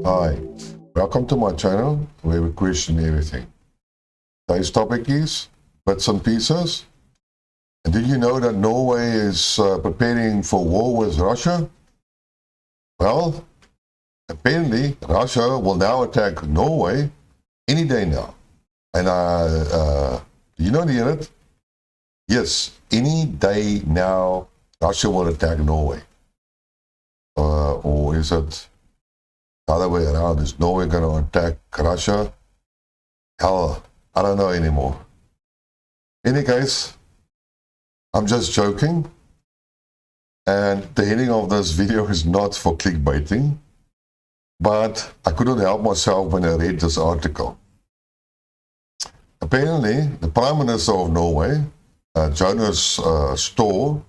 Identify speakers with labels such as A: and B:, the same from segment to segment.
A: Hi, welcome to my channel where we question everything. Today's topic is bits and pieces. And did you know that Norway is preparing for war with Russia? Well, apparently Russia will now attack Norway any day now. And do you know it? Yes, any day now Russia will attack Norway. Or is it the other way around? Is Norway going to attack Russia? Hell, I don't know anymore. In any case, I'm just joking. And the heading of this video is not for clickbaiting. But I couldn't help myself when I read this article. Apparently, the Prime Minister of Norway, Jonas Støre,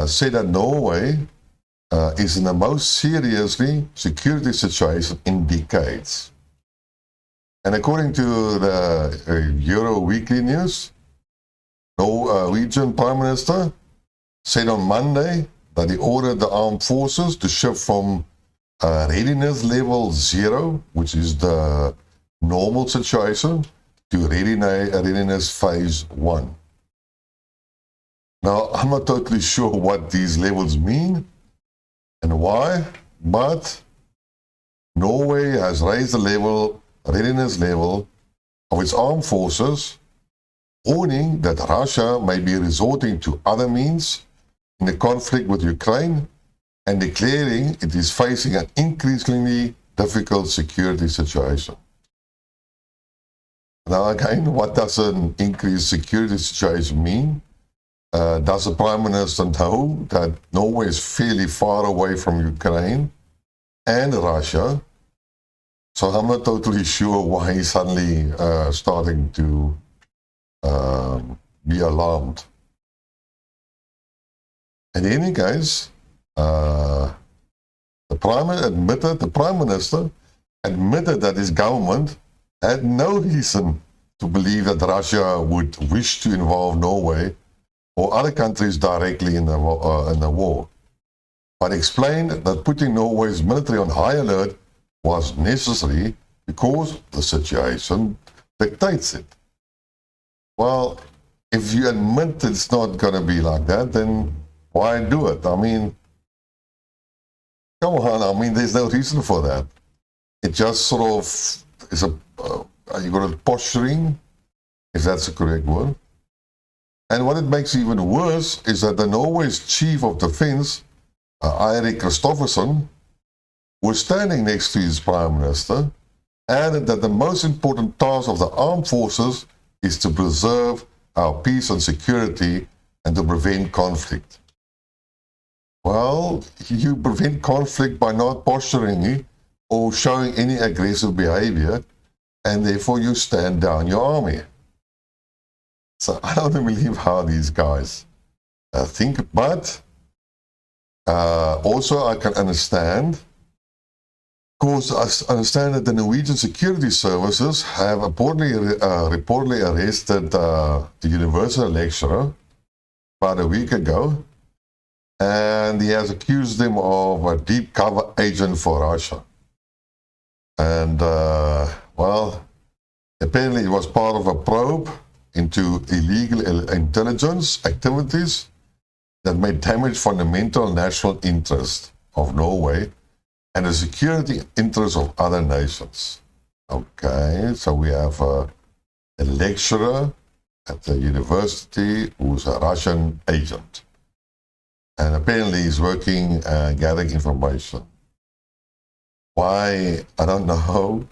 A: said that Norway is in the most seriously security situation in decades. And according to the Euro Weekly News, Norwegian Prime Minister said on Monday that he ordered the armed forces to shift from readiness level 0, which is the normal situation, to readiness phase 1. Now, I'm not totally sure what these levels mean and why, but Norway has raised the readiness level of its armed forces, warning that Russia may be resorting to other means in the conflict with Ukraine and declaring it is facing an increasingly difficult security situation. Now again, what does an increased security situation mean? Does the Prime Minister know that Norway is fairly far away from Ukraine and Russia? So I'm not totally sure why he's suddenly starting to be alarmed. In any case, the Prime Minister admitted that his government had no reason to believe that Russia would wish to involve Norway or other countries directly in the war, but explained that putting Norway's military on high alert was necessary because the situation dictates it. Well, if you admit it's not going to be like that, then why do it? I mean, come on, I mean, there's no reason for that. It just sort of is you got it posturing, if that's the correct word. And what it makes even worse is that the Norway's Chief of Defense, Eirik Kristoffersen, who was standing next to his Prime Minister, added that the most important task of the armed forces is to preserve our peace and security and to prevent conflict. Well, you prevent conflict by not posturing or showing any aggressive behavior, and therefore you stand down your army. So I don't believe how these guys think, but also I can understand, because I understand that the Norwegian security services have reportedly arrested the university lecturer about a week ago, and he has accused them of a deep cover agent for Russia. And, well, apparently it was part of a probe into illegal intelligence activities that may damage fundamental national interest of Norway and the security interests of other nations. Okay, so we have a lecturer at the university who's a Russian agent. And apparently he's working gathering information. Why? I don't know.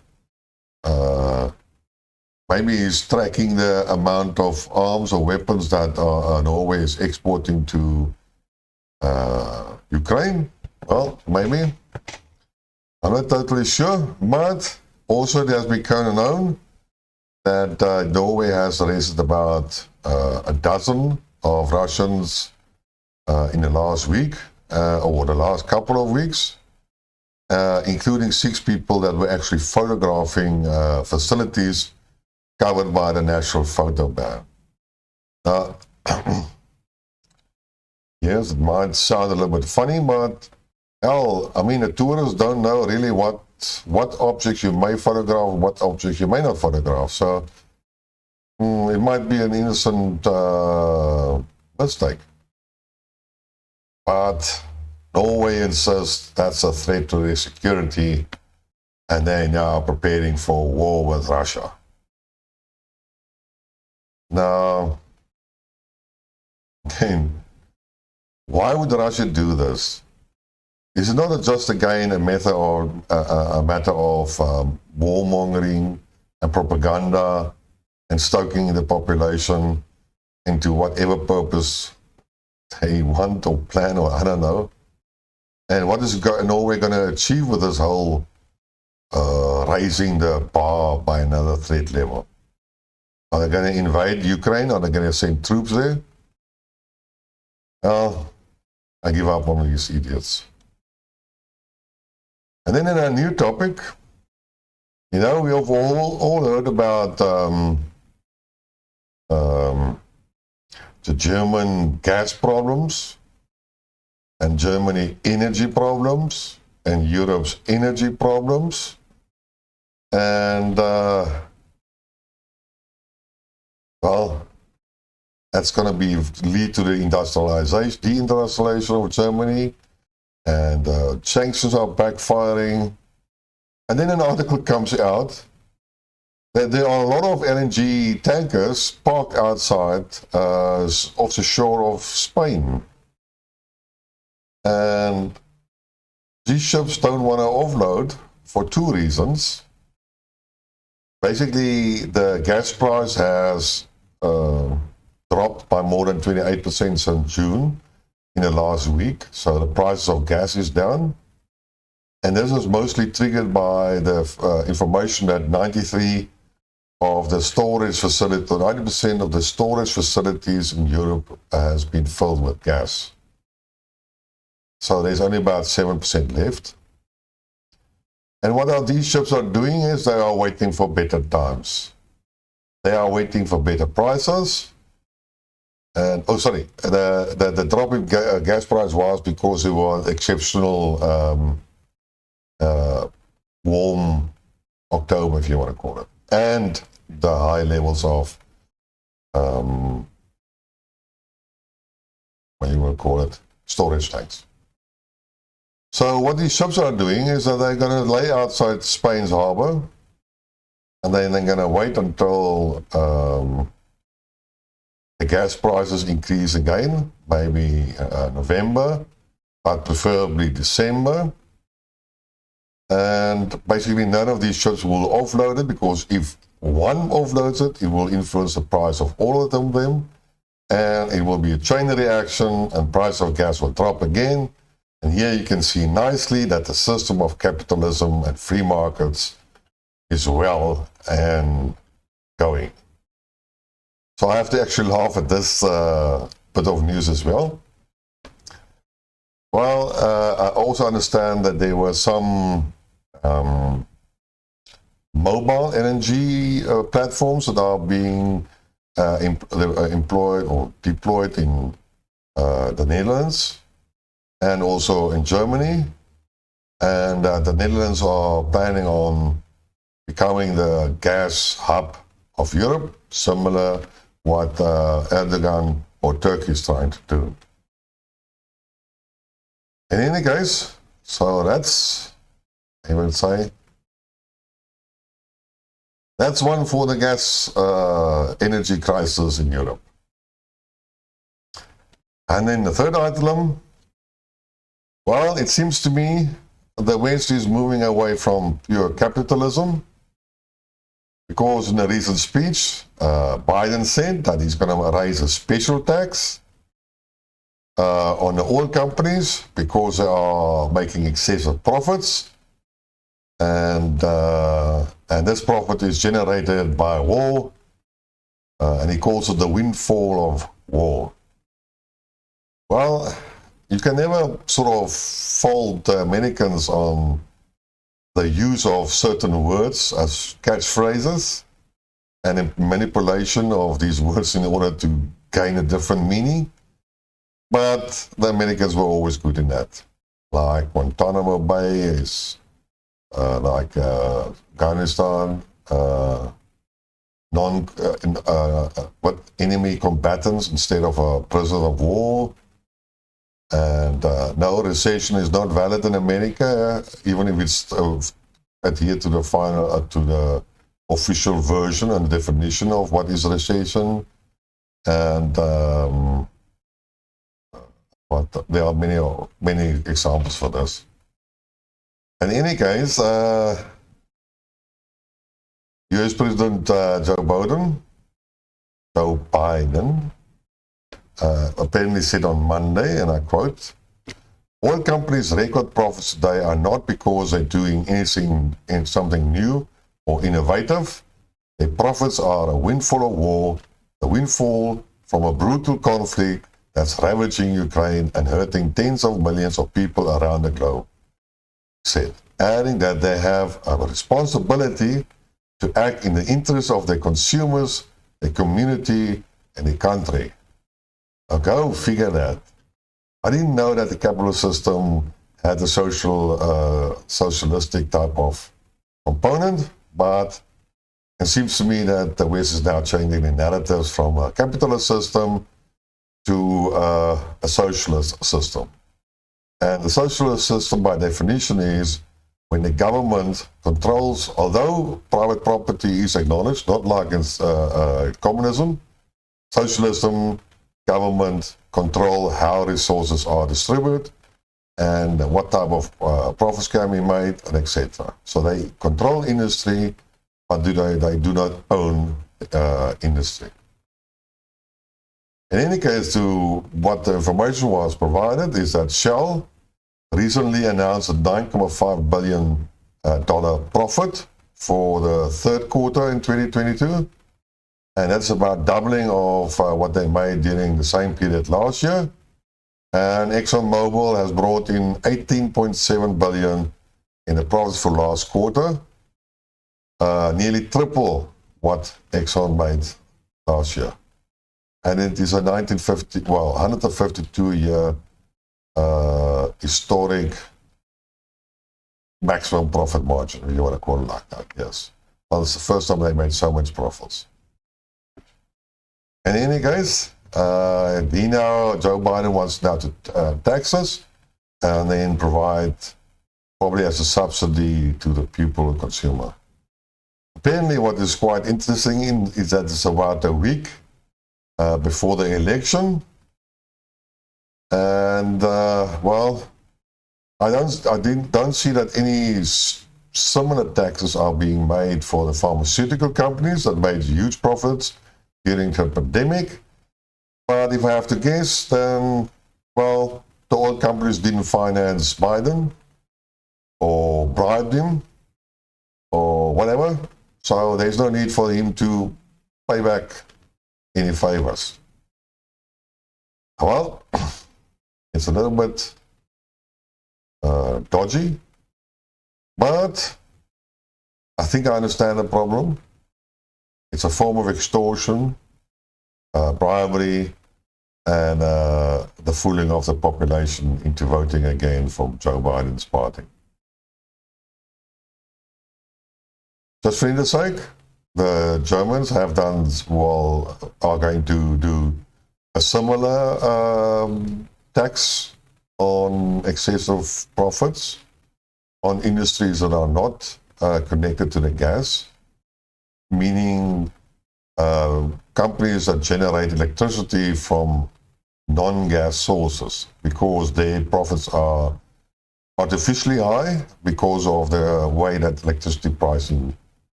A: Maybe he's tracking the amount of arms or weapons that Norway is exporting to Ukraine. Well, maybe. I'm not totally sure. But also it has become known that Norway has arrested about a dozen of Russians in the last week or the last couple of weeks, including 6 people that were actually photographing facilities covered by the national photo ban. Now, yes, it might sound a little bit funny, but hell, I mean, the tourists don't know really what what objects you may photograph, what objects you may not photograph. So it might be an innocent mistake. But Norway insists that's a threat to their security, and they're now preparing for war with Russia. Now, again, why would Russia do this? Is it not just again a matter of warmongering and propaganda and stoking the population into whatever purpose they want or plan, or I don't know? And what is Norway going to achieve with this whole raising the bar by another threat level? Are they going to invade Ukraine? Are they going to send troops there? Well, I give up on these idiots. And then in a new topic, we have all heard about the German gas problems, and Germany energy problems, and Europe's energy problems. And, well, that's going to lead to the deindustrialization of Germany, and sanctions are backfiring. And then an article comes out that there are a lot of LNG tankers parked outside off the shore of Spain. And these ships don't want to offload for two reasons. Basically, the gas price has dropped by more than 28% since June in the last week. So the price of gas is down. And this is mostly triggered by the information that 90% of the storage facilities in Europe has been filled with gas. So there's only about 7% left. And what these ships are doing is they are waiting for better times. They are waiting for better prices. And the drop in gas price was because it was exceptional warm October, if you want to call it, and the high levels of storage tanks. So what these ships are doing is that they're going to lay outside Spain's harbor, and then they're going to wait until the gas prices increase again, maybe November, but preferably December. And basically none of these ships will offload it, because if one offloads it, it will influence the price of all of them, and it will be a chain reaction, and price of gas will drop again. And here you can see nicely that the system of capitalism and free markets is well and going. So I have to actually laugh at this bit of news as well. Well, I also understand that there were some mobile LNG platforms that are being employed or deployed in the Netherlands and also in Germany. And the Netherlands are planning on becoming the gas hub of Europe, similar what Erdogan or Turkey is trying to do. In any case, so that's, I will say, that's one for the gas energy crisis in Europe. And then the third item, well, it seems to me the West is moving away from pure capitalism, because in a recent speech, Biden said that he's going to raise a special tax on the oil companies because they are making excessive profits, and this profit is generated by war, and he calls it the windfall of war. Well, you can never sort of fault the Americans on the use of certain words as catchphrases and manipulation of these words in order to gain a different meaning. But the Americans were always good in that. Like Guantanamo Bay is like Afghanistan, what enemy combatants instead of a prisoner of war. And no, recession is not valid in America, even if it's adhered to the final, to the official version and definition of what is recession. And there are many examples for this. In any case, U.S. President Joe Biden, apparently said on Monday, and I quote, "Oil companies' record profits today are not because they're doing something new or innovative. Their profits are a windfall of war, a windfall from a brutal conflict that's ravaging Ukraine and hurting tens of millions of people around the globe," said, adding that they have a responsibility to act in the interest of their consumers, their community, and the country. Now go figure that. I didn't know that the capitalist system had a socialistic type of component, but it seems to me that the West is now changing the narratives from a capitalist system to a socialist system. And the socialist system, by definition, is when the government controls, although private property is acknowledged, not like in communism, socialism, government control how resources are distributed and what type of profits can be made, and etc. So they control industry, but they do not own industry. In any case, to what the information was provided is that Shell recently announced a $9.5 billion profit for the third quarter in 2022. And that's about doubling of what they made during the same period last year. And ExxonMobil has brought in $18.7 billion in the profits for last quarter, nearly triple what Exxon made last year. And it is a 152-year historic maximum profit margin, if you want to call it like that, yes. Well, it's the first time they made so much profits. In any case, Joe Biden wants now to tax us and then provide probably as a subsidy to the people, consumer. Apparently what is quite interesting is that it's about a week before the election. And well, I don't see that any similar taxes are being made for the pharmaceutical companies that made huge profits during the pandemic. But if I have to guess, then, well, the oil companies didn't finance Biden or bribe him or whatever. So there's no need for him to pay back any favors. Well, it's a little bit dodgy, but I think I understand the problem. It's a form of extortion, bribery, and the fooling of the population into voting again for Joe Biden's party. Just for the sake, the Germans are going to do a similar tax on excessive profits on industries that are not connected to the gas, meaning companies that generate electricity from non-gas sources, because their profits are artificially high because of the way that electricity pricing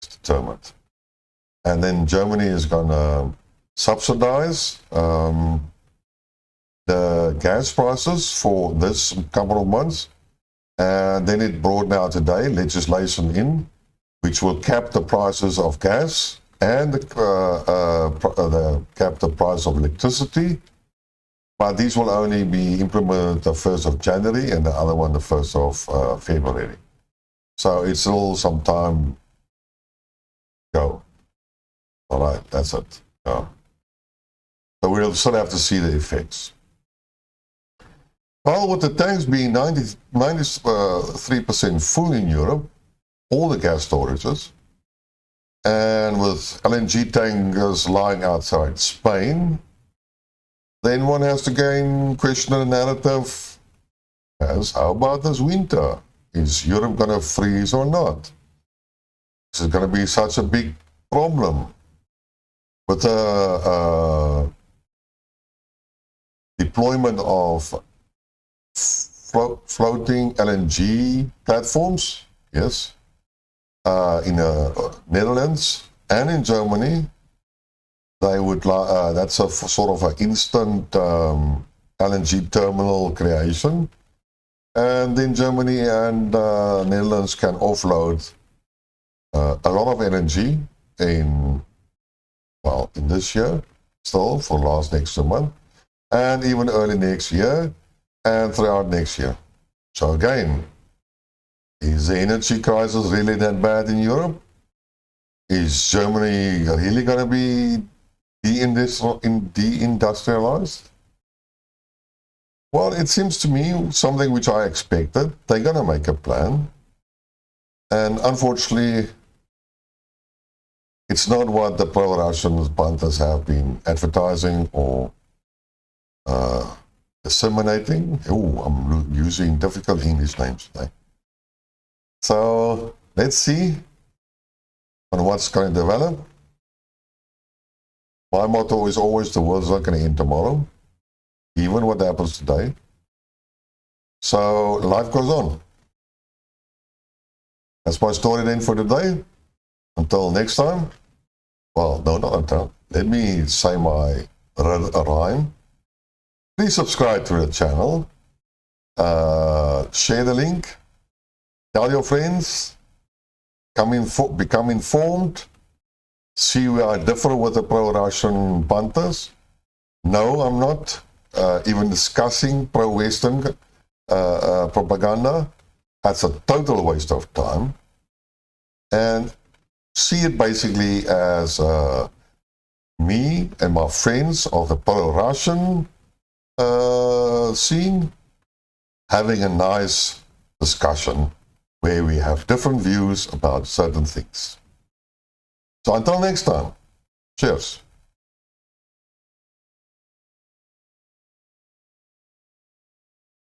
A: is determined. And then Germany is going to subsidize the gas prices for this couple of months. And then it brought now today legislation in which will cap the prices of gas and cap the price of electricity. But these will only be implemented the 1st of January and the other one the 1st of February. So it's still some time to go. All right, that's it. Yeah. So we'll still have to see the effects. Well, with the tanks being 93% full in Europe, all the gas storages. And with LNG tankers lying outside Spain, then one has to again question the narrative as, how about this winter? Is Europe going to freeze or not? Is it going to be such a big problem? With the deployment of floating LNG platforms, yes, in the Netherlands and in Germany, they would that's a sort of an instant LNG terminal creation, and then Germany and Netherlands can offload a lot of LNG in this year, still for last next month, and even early next year, and throughout next year. So again, is the energy crisis really that bad in Europe? Is Germany really going to be deindustrialized? Well, it seems to me something which I expected. They're going to make a plan. And unfortunately, it's not what the pro-Russian punters have been advertising or disseminating. Oh, I'm using difficult English names today. So let's see on what's going to develop. My motto is always, the world's not going to end tomorrow, even what happens today. So life goes on. That's my story then for today. Until next time. Well, no, not until. Let me say my rhyme. Please subscribe to the channel. Share the link. Tell your friends. Become informed. See where I differ with the pro-Russian punters. No, I'm not even discussing pro-Western propaganda. That's a total waste of time. And see it basically as me and my friends of the pro-Russian scene having a nice discussion where we have different views about certain things. So until next time, cheers.